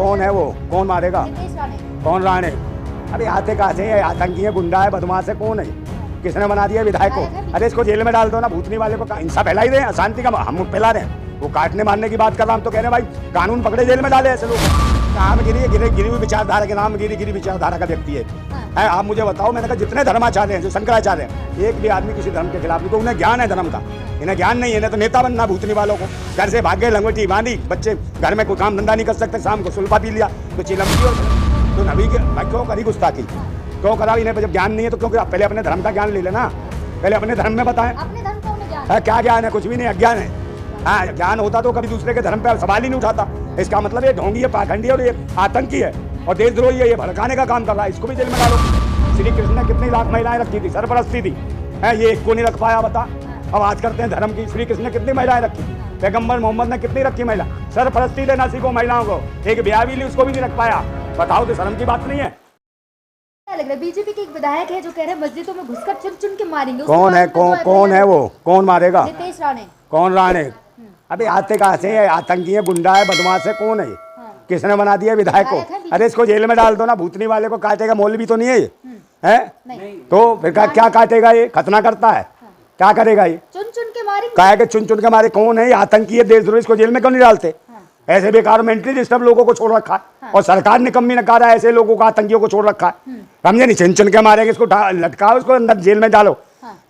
कौन है वो? कौन मारेगा? नीतीश राणे। कौन राणे? अरे आते कहाँ से है? आतंकी है, गुंडा है, बदमाश है, कौन है? किसने बना दिया विधायक को? अरे इसको जेल में डाल दो ना, भूतनी वाले को हिंसा फैला ही रहे, अशांति का हम फैला रहे हैं। वो काटने मारने की बात कर रहा, हम तो कह रहे हैं भाई कानून पकड़े, जेल में डाले ऐसे लोग। गिरी हुई विचारधारा के नाम गिरी विचारधारा का व्यक्ति है। आप मुझे बताओ, मैंने कहा जितने धर्माचार्य हैं, जो शंकराचार्य हैं, एक भी आदमी किसी धर्म के खिलाफ नहीं, तो उन्हें ज्ञान है धर्म का। इन्हें ज्ञान नहीं है, इन्हें तो नेता बनना भूतनी वालों को। घर से भाग गए, लंगोटी बांधी, बच्चे घर में कोई काम धंधा नहीं कर सकते, शाम को सुल्फा पी लिया तो चिलमची। और तो नबी के क्यों करी गुस्ताखी? क्यों करा? इन्हें जब ज्ञान नहीं है तो क्योंकि पहले अपने धर्म का ज्ञान ले लेना, पहले अपने धर्म में बताएं। अपने धर्म का उन्हें ज्ञान है? क्या ज्ञान है? कुछ भी नहीं, अज्ञान है। हाँ, ज्ञान होता तो कभी दूसरे के धर्म पे सवाल ही नहीं उठाता। इसका मतलब ये ढोंगी है, पाखंडी है और ये आतंकी है और देशद्रोही है, ये भड़काने का काम कर रहा है। इसको भी जेल में डालो। श्री कृष्ण ने कितनी लाख महिलाएं रखी थी, सरपरस्ती थी, ये एक को नहीं रख पाया, बता। अब आज करते हैं धर्म की। श्री कृष्ण ने कितनी महिलाएं रखी? पैगंबर मोहम्मद ने कितनी रखी महिला? सरपरस्ती देना सीखो महिलाओं को। एक ब्याह भी ली, उसको भी नहीं रख पाया। बताओ, तो शर्म की बात नहीं है? क्या लग रहा है? बीजेपी के एक विधायक है जो कह रहे हैं मस्जिदों में घुसकर चुन के मारेंगे। कौन है? कौन है वो? कौन मारेगा? नीतीश राणे। कौन राणे? अबे आते कहाँ से है? आतंकी है, गुंडा है, बदमाश है, कौन है? किसने बना दिया विधायक को? अरे इसको जेल में डाल दो ना, भूतनी वाले को। काटेगा मौलवी तो नहीं है ये, है? तो फिर क्या काटेगा ये? खतना करता है, क्या करेगा ये? चुन के मारेंगे। क्या है कि चुन के मारे? कौन है ये? आतंकी है, देशद्रोही। इसको जेल में क्यों नहीं डालते? ऐसे बेकार मेंटली डिस्टर्ब लोगों को छोड़ रखा है और सरकार ने निकम्मी नकारा है ऐसे लोगों को, आतंकियों को छोड़ रखा है। समझे नहीं? चुन के मारेंगे, इसको लटकाओ, इसको अंदर जेल में डालो,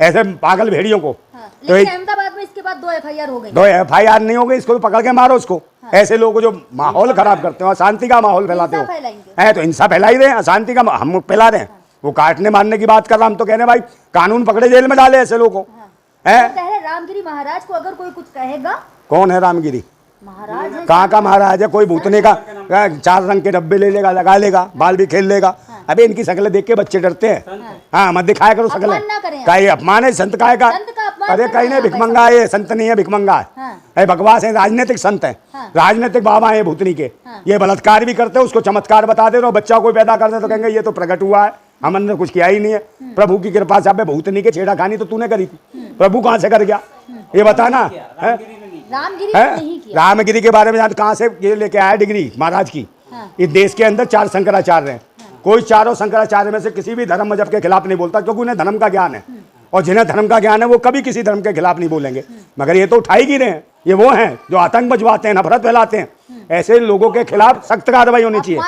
ऐसे पागल भेड़ियों को। तो अहमदाबाद में इसके बाद 2 FIR हो गई। 2 FIR नहीं हो गई, इसको पकड़ के मारो उसको। ऐसे लोगों जो माहौल खराब करते हो, अशांति का माहौल फैलाते हो, है तो हिंसा फैला ही रहे हैं, अशांति का हम फैला रहे हैं। वो काटने मारने की बात कर रहा, हम तो कह रहे हैं भाई कानून पकड़े, जेल में डाले ऐसे लोगों को। रामगिरी महाराज को अगर कोई कुछ कहेगा? कौन है रामगिरी महाराज? कहाँ का महाराज है? कोई भूतने का 4 रंग के डब्बे ले लेगा, लगा लेगा, बाल भी खेल लेगा। अबे इनकी शक्लें देख के बच्चे डरते हैं। हाँ, मत दिखाया करो शक्लें। का ये अपमान है? संत काय का? अरे कहीं नहीं, भिखमंगा है ये, संत नहीं है, भिखमंगा है, बकवास है। राजनीतिक संत है, राजनीतिक बाबा है भूतनी के। ये बलात्कार भी करते हैं, उसको चमत्कार बता दे रहे, बच्चा कोई पैदा कर दे तो कहेंगे ये तो प्रकट हुआ है, हमने कुछ किया ही नहीं है। प्रभु की कृपा से। भूतनी के छेड़ाखानी तो तूने करी थी, प्रभु कहाँ से कर गया ये बता ना? रामगिरी के बारे में कहाँ से ये लेके आया डिग्री महाराज की? इस देश के अंदर 4 शंकराचार्य हैं, कोई चारों शंकराचार्य में से किसी भी धर्म मजहब के खिलाफ नहीं बोलता, क्योंकि उन्हें धर्म का ज्ञान है। और जिन्हें धर्म का ज्ञान है वो कभी किसी धर्म के खिलाफ नहीं बोलेंगे। मगर ये तो उठा ही रहे हैं, ये वो हैं जो आतंक मचवाते हैं, नफरत फैलाते हैं। ऐसे लोगों के खिलाफ सख्त कार्रवाई होनी चाहिए।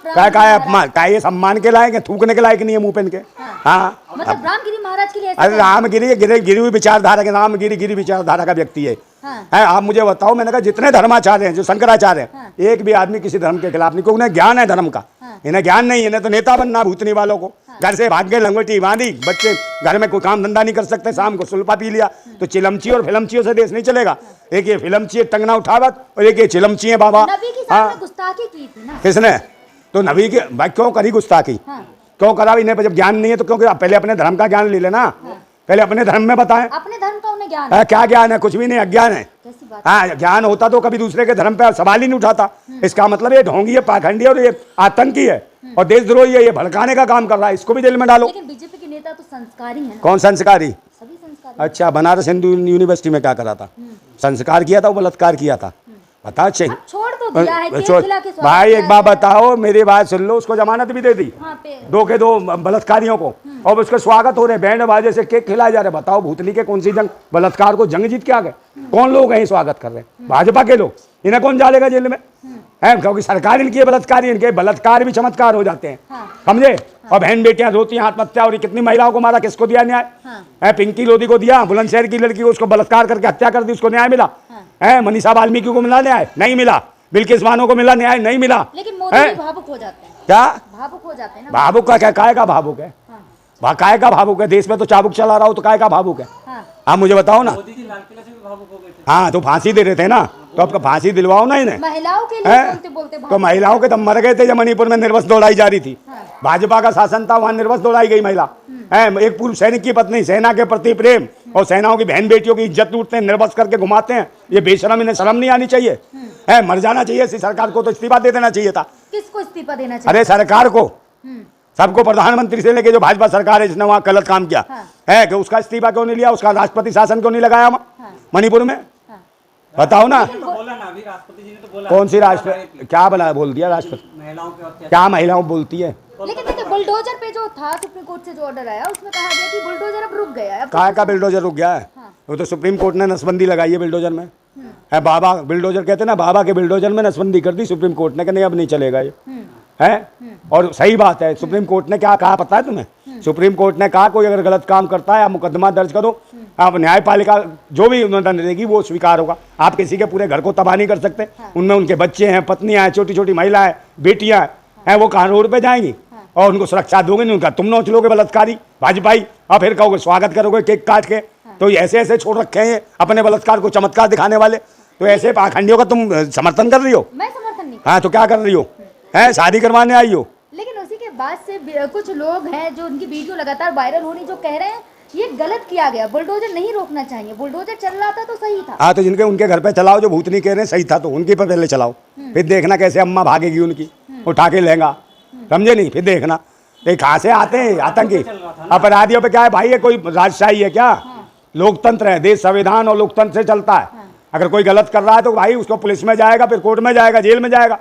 क्या है अपमान? क्या ये सम्मान के लायक है? थूकने के लायक नहीं है मुंह पे इनके। हाँ, मतलब रामगिरी महाराज के लिए? अरे रामगिरी गिरी हुई विचारधारा के नाम गिरी विचारधारा का व्यक्ति है। आप मुझे बताओ, मैंने कहा जितने धर्माचार्य हैं, जो शंकराचार्य हैं, एक भी आदमी किसी धर्म के खिलाफ नहीं, क्योंकि उन्हें ज्ञान है धर्म का। इन्हें ज्ञान नहीं है, इन्हें तो नेता बनना भूतनी वालों को। घर से भाग गए, लंगोटी बांधी, बच्चे घर में कोई काम धंधा नहीं कर सकते, शाम को सुल्फा पी लिया तो चिलमची और फिल्मचियों से देश नहीं चलेगा। एक ये फिल्मची टंगना उठावत और एक ये चिलमची है बाबा। गुस्ताखी की थी ना किसने? तो नबी के भाई क्यों करी गुस्ताखी? क्यों करा? इन्हें जब ज्ञान नहीं है तो क्योंकि पहले अपने धर्म का ज्ञान ले लेना, पहले अपने धर्म में बताएं। अपने धर्म का उन्हें ज्ञान है? क्या ज्ञान है? कुछ भी नहीं, अज्ञान है। हाँ, ज्ञान होता तो कभी दूसरे के धर्म पे सवाल ही नहीं उठाता। इसका मतलब ये ढोंगी है, पाखंडी है और ये आतंकी है और देशद्रोही है, ये भड़काने का काम कर रहा है। इसको भी जेल में डालो। लेकिन बीजेपी के नेता तो संस्कारी हैं। कौन संस्कारी? सभी संस्कारी। अच्छा, बनारस हिंदू यूनिवर्सिटी में क्या करा था? संस्कार किया था, वो बलात्कार किया था? बता। छोड़ तो दिया है, भाई एक बात बताओ, मेरी बात सुन लो, उसको जमानत भी दे दी 2 के 2 बलात्कारियों को, और उसका स्वागत हो रहे, बैंड बाजे से केक खिलाए जा रहे। बताओ भूतनी के कौन सी जंग? बलात्कार को जंग जीत के आ गए। कौन लोग हैं स्वागत कर रहे हैं? भाजपा के लोग। इन्हें कौन डालेगा जेल में? है क्योंकि सरकार इनकी बलात्कारी, इनके बलात्कार भी चमत्कार हो जाते हैं, समझे? और बहन बेटियां रोती हैं, आत्महत्या हो रही। कितनी महिलाओं को मारा, किसको दिया न्याय? है पिंकी लोधी को दिया, बुलंदशहर की लड़की को, उसको बलात्कार करके हत्या कर दी, उसको न्याय मिला? है मनीषा वाल्मीकि को मिला न्याय? नहीं मिला। बिल्किस बानो को मिला न्याय? नहीं मिला। लेकिन मोदी भी भावुक हो जाते हैं। क्या भावुक हो जाते हैं ना? भावुक का क्या? काय का भावुक है? काय का भावुक है? देश में तो चाबुक चला रहा हो तो काय का भावुक है? आप मुझे बताओ ना। हाँ, तो फांसी दे रहे थे ना, तो आपका फांसी दिलवाओ ना इन्हें। महिलाओं के लिए बोलते तो महिलाओं के तो मर गए थे जब मणिपुर में निर्वस्त्र दौड़ाई जा रही थी। भाजपा का शासन था, वहां निर्वस्त्र दौड़ाई गई महिला। एक पूर्व सैनिक की पत्नी, सेना के प्रति प्रेम और सेनाओं की बहन बेटियों की इज्जत लूटते हैं, निर्वस्त्र करके घुमाते हैं। ये बेशरम, इन्हें शर्म नहीं आनी चाहिए? मर जाना चाहिए। सरकार को तो इस्तीफा दे देना चाहिए था। किसको इस्तीफा देना चाहिए? अरे सरकार को, सबको, प्रधानमंत्री से लेके जो भाजपा सरकार है जिसने वहां गलत काम किया है, कि उसका इस्तीफा क्यों नहीं लिया? उसका राष्ट्रपति शासन क्यों नहीं लगाया मणिपुर में? बताओ ना, तो बोला ना अभी राष्ट्रपति जी ने तो बोला। कौन सी राष्ट्रपति क्या बोल दिया राष्ट्रपति? महिलाओं के अत्याचार। क्या महिलाओं बोलती है? लेकिन देखिए बुलडोजर पे जो था सुप्रीम कोर्ट से जो ऑर्डर आया उसमें कहा गया कि बुलडोजर अब रुक गया है। अब कहाँ का बिल्डोजर रुक गया है? हाँ। वो तो सुप्रीम कोर्ट ने नसबंदी लगाई है बिल्डोजर में। है बाबा बिल्डोजर कहते हैं ना, बाबा के बिल्डोजर में नसबंदी कर दी सुप्रीम कोर्ट ने कि नहीं अब नहीं चलेगा ये। है और सही बात है। सुप्रीम कोर्ट ने क्या कहा पता है तुम्हें? सुप्रीम कोर्ट ने कहा कोई अगर गलत काम करता है आप मुकदमा दर्ज करो, आप न्यायपालिका जो भी दंड देगी वो स्वीकार होगा। आप किसी के पूरे घर को तबाह नहीं कर सकते। उनमें उनके बच्चे हैं, पत्नियां हैं, छोटी छोटी महिलाएं, बेटियां हैं, वो कहाँ रोड पे जाएंगी और उनको सुरक्षा दोगे नहीं? उनका तुम नोच लोगे बलात्कारी भाजपाई और फिर कहोगे स्वागत करोगे केक काट के। तो ऐसे ऐसे छोड़ रखे हैं अपने बलात्कार को चमत्कार दिखाने वाले। तो ऐसे पाखंडियों का तुम समर्थन कर रही हो? मैं समर्थन नहीं। हाँ तो क्या कर रही हो? है शादी करवाने आई हो? लेकिन उसी के बाद से कुछ लोग हैं जो उनकी वीडियो लगातार वायरल हो रही जो कह रहे हैं ये गलत किया गया, बुलडोजर नहीं रोकना चाहिए, बुलडोजर चल रहा था तो सही था। हाँ तो जिनके उनके घर पे चलाओ, जो भूतनी कह रहे हैं सही था तो उनके पर पहले चलाओ, फिर देखना कैसे अम्मा भागेगी उनकी उठा के लेगा, समझे नहीं? फिर देखना ये कहाँ से आते हैं आतंकी अपराधियों पे। क्या है भाई, ये कोई राजशाही है क्या? लोकतंत्र है, देश संविधान और लोकतंत्र से चलता है। अगर कोई गलत कर रहा है तो भाई उसको पुलिस में जाएगा, फिर कोर्ट में जाएगा, जेल में जाएगा,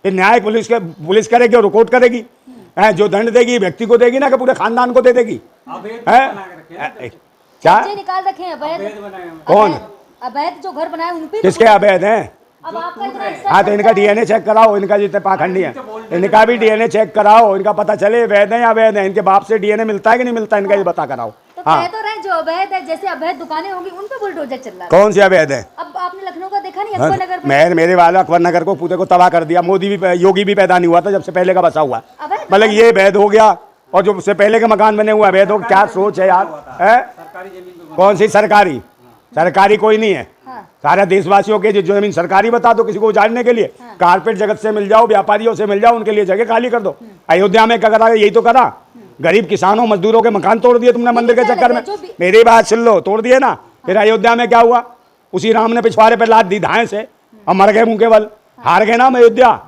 फिर न्याय पुलिस करेगी और कोर्ट करेगी। जो दंड देगी व्यक्ति को देगी ना कि पूरे खानदान को दे देगी। क्या कब्जे निकाल रखे हैं अवैध। कौन अवैध जो घर बनाए उन पे किसके अवैध हैं? अब आपका इतना हिस्सा हाँ तो इनका डीएनए चेक कराओ, इनका जितने पाखंडी है इनका भी डीएनए चेक कराओ, इनका पता चले वैध है या अवैध है। इनके बाप से डीएनए मिलता है कि नहीं मिलता, इनका ये पता कराओ। तो हाँ कह तो रहे जो अवैध है, जैसे अवैध दुकानें होंगी उन पे बुलडोजर चल रहा है। कौन सी अवैध है? अब आपने लखनऊ का देखा नहीं, अकबर नगर में मेरे वाला अकबर नगर को पूरे को तबाह कर दिया। मोदी भी योगी भी पैदा नहीं हुआ था जब से पहले का बसा हुआ। अवैध मतलब ये अवैध हो गया और जो उससे पहले के मकान बने हुए अवैध हो। क्या सोच है यार? सरकारी जमीन पे कौन सी सरकारी? सरकारी कोई नहीं है। हाँ। सारे देशवासियों के जो जमीन सरकारी बता दो किसी को उजाड़ने के लिए। कारपेट जगत से मिल जाओ, व्यापारियों से मिल जाओ, उनके लिए जगह खाली कर दो। अयोध्या में क्या करा? यही तो करा। गरीब किसानों मजदूरों के मकान तोड़ दिए तुमने मंदिर के चक्कर में। मेरी बात सुन लो, तोड़ दिए ना। फिर अयोध्या में क्या हुआ? उसी राम ने पिछवाड़े पे लाद दी धाए से और मर गए मुंह के बल। हार गए ना अयोध्या।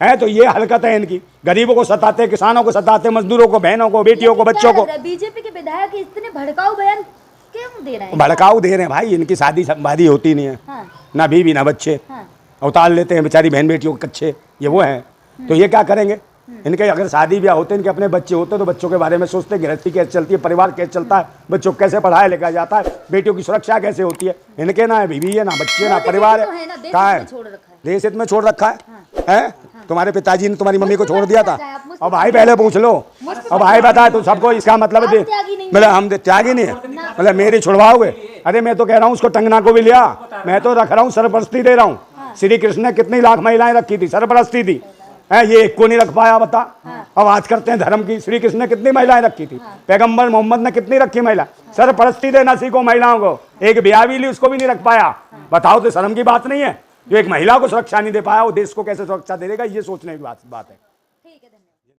है तो ये हरकत है इनकी। गरीबों को सताते, किसानों को सताते, मजदूरों को, बहनों को, बेटियों को, बच्चों को। बीजेपी के विधायक इतने भड़काऊ बयान क्यों दे रहे हैं? भड़काऊ दे रहे हैं भाई। इनकी शादी संवादी होती नहीं है। हाँ। ना बीवी ना बच्चे। हाँ। उतार लेते हैं बेचारी बहन बेटियों के कच्चे। ये वो हैं तो ये क्या करेंगे? इनके अगर शादी ब्याह होते, इनके अपने बच्चे होते तो बच्चों के बारे में सोचते, गृहस्थी कैसे चलती है, परिवार कैसे चलता है, बच्चों को कैसे पढ़ाया लिखा जाता है, बेटियों की सुरक्षा कैसे होती है। इनके ना बीवी है, ना बच्चे, ना परिवार है। कहाँ है? देश हित में छोड़ रखा है। तुम्हारे पिताजी ने तुम्हारी मम्मी को छोड़ दिया था। अब भाई पहले पूछ लो। अब भाई बता तो सबको इसका मतलब मतलब हम त्यागी नहीं है, मतलब मेरी छुड़वाओगे? अरे मैं तो कह रहा हूँ उसको टंगना को भी लिया। मैं तो रख रहा हूँ, सरपरस्ती दे रहा हूँ। श्री कृष्ण ने कितनी लाख महिलाएं रखी थी, सरपरस्ती थी। ये एक को नहीं रख पाया बता। अब आज करते हैं धर्म की। श्री कृष्ण ने कितनी महिलाएं रखी थी? पैगंबर मोहम्मद ने कितनी रखी महिला? सरपरस्ती देना सीखो महिलाओं को। एक ब्याह भी ली, उसको भी नहीं रख पाया। बताओ तो शर्म की बात नहीं है? जो एक महिला को सुरक्षा नहीं दे पाया वो देश को कैसे सुरक्षा दे देगा? ये सोचने की बात है।